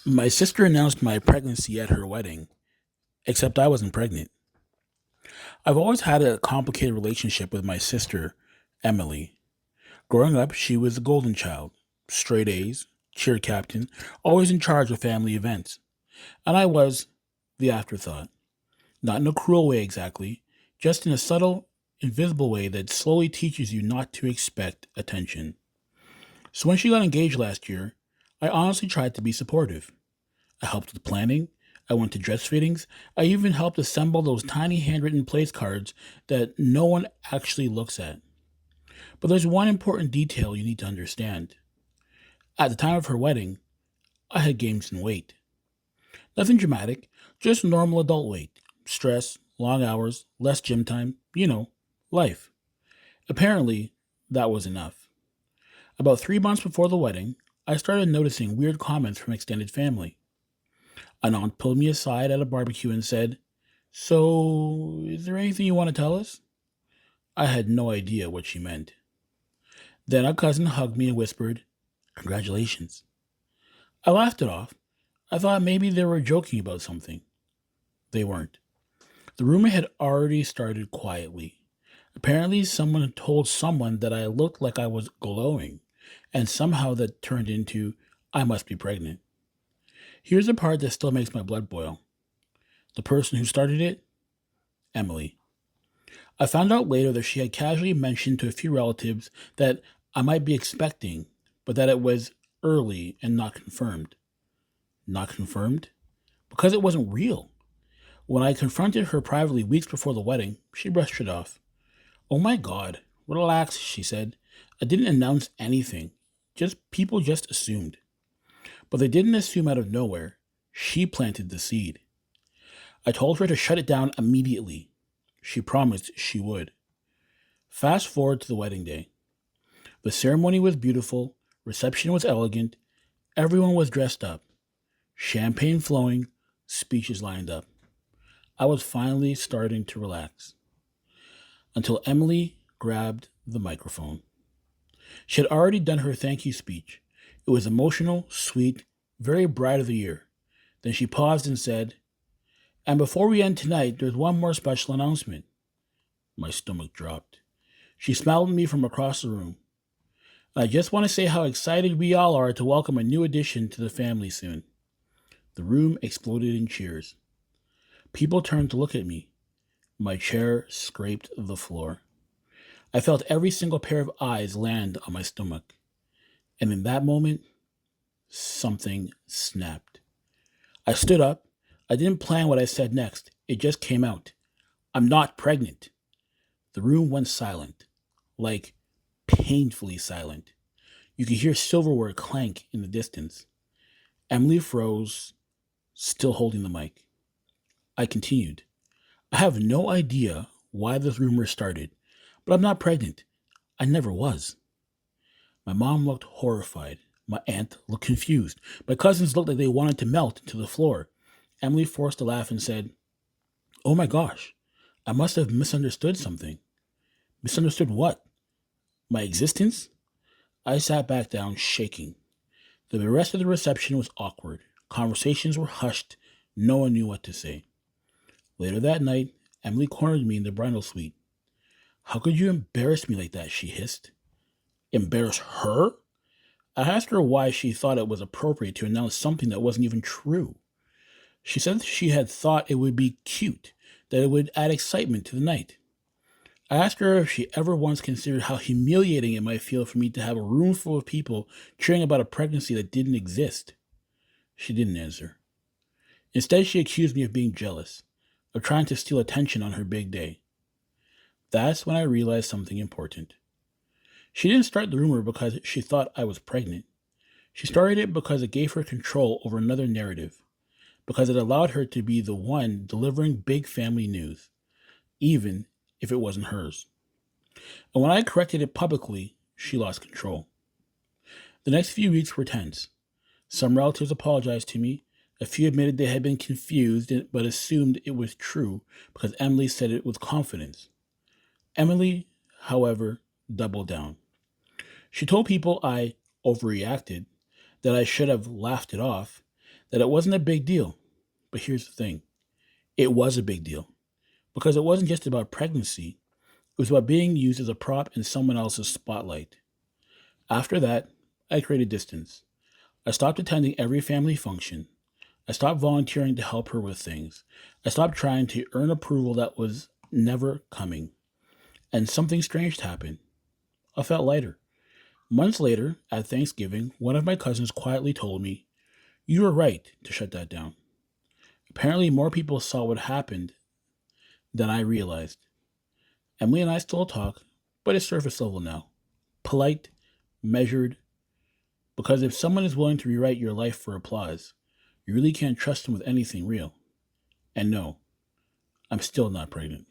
My sister announced my pregnancy at her wedding, except I wasn't pregnant. I've always had a complicated relationship with my sister, Emily. Growing up, she was the golden child, straight A's, cheer captain, always in charge of family events. And I was the afterthought. Not in a cruel way exactly, just in a subtle, invisible way that slowly teaches you not to expect attention. So when she got engaged last year, I honestly tried to be supportive. I helped with planning. I went to dress fittings. I even helped assemble those tiny handwritten place cards that no one actually looks at. But there's one important detail you need to understand. At the time of her wedding, I had gained some weight. Nothing dramatic, just normal adult weight. Stress, long hours, less gym time, life. Apparently, that was enough. About 3 months before the wedding, I started noticing weird comments from extended family. An aunt pulled me aside at a barbecue and said, "So, is there anything you want to tell us?" I had no idea what she meant. Then a cousin hugged me and whispered, "Congratulations." I laughed it off. I thought maybe they were joking about something. They weren't. The rumor had already started quietly. Apparently, someone had told someone that I looked like I was glowing, and somehow that turned into, "I must be pregnant." Here's the part that still makes my blood boil. The person who started it? Emily. I found out later that she had casually mentioned to a few relatives that I might be expecting, but that it was early and not confirmed. Not confirmed? Because it wasn't real. When I confronted her privately weeks before the wedding, she brushed it off. "Oh my god, relax," she said. "I didn't announce anything. Just people just assumed." But they didn't assume out of nowhere. She planted the seed. I told her to shut it down immediately. She promised she would. Fast forward to the wedding day. The ceremony was beautiful, reception was elegant, everyone was dressed up, champagne flowing, speeches lined up. I was finally starting to relax until Emily grabbed the microphone. She had already done her thank you speech. It was emotional, sweet, very bride of the year. Then she paused and said, "And before we end tonight, there's one more special announcement." My stomach dropped. She smiled at me from across the room. "I just want to say how excited we all are to welcome a new addition to the family soon." The room exploded in cheers. People turned to look at me. My chair scraped the floor. I felt every single pair of eyes land on my stomach. And in that moment, something snapped. I stood up. I didn't plan what I said next. It just came out. "I'm not pregnant." The room went silent, like painfully silent. You could hear silverware clank in the distance. Emily froze, still holding the mic. I continued. "I have no idea why this rumor started, but I'm not pregnant. I never was." My mom looked horrified. My aunt looked confused. My cousins looked like they wanted to melt to the floor. Emily forced a laugh and said, "Oh my gosh, I must have misunderstood something." "Misunderstood what? My existence?" I sat back down, shaking. The rest of the reception was awkward. Conversations were hushed. No one knew what to say. Later that night, Emily cornered me in the bridal suite. "How could you embarrass me like that?" she hissed. Embarrass her? I asked her why she thought it was appropriate to announce something that wasn't even true. She said she had thought it would be cute, that it would add excitement to the night. I asked her if she ever once considered how humiliating it might feel for me to have a room full of people cheering about a pregnancy that didn't exist. She didn't answer. Instead, she accused me of being jealous, of trying to steal attention on her big day. That's when I realized something important. She didn't start the rumor because she thought I was pregnant. She started it because it gave her control over another narrative, because it allowed her to be the one delivering big family news, even if it wasn't hers. And when I corrected it publicly, she lost control. The next few weeks were tense. Some relatives apologized to me. A few admitted they had been confused but assumed it was true because Emily said it with confidence. Emily, however, doubled down. She told people I overreacted, that I should have laughed it off, that it wasn't a big deal. But here's the thing, it was a big deal because it wasn't just about pregnancy, it was about being used as a prop in someone else's spotlight. After that, I created distance. I stopped attending every family function. I stopped volunteering to help her with things. I stopped trying to earn approval that was never coming. And something strange happened. I felt lighter. Months later, at Thanksgiving, one of my cousins quietly told me, "You were right to shut that down." Apparently, more people saw what happened than I realized. Emily and I still talk, but it's surface level now. Polite, measured, because if someone is willing to rewrite your life for applause, you really can't trust them with anything real. And no, I'm still not pregnant.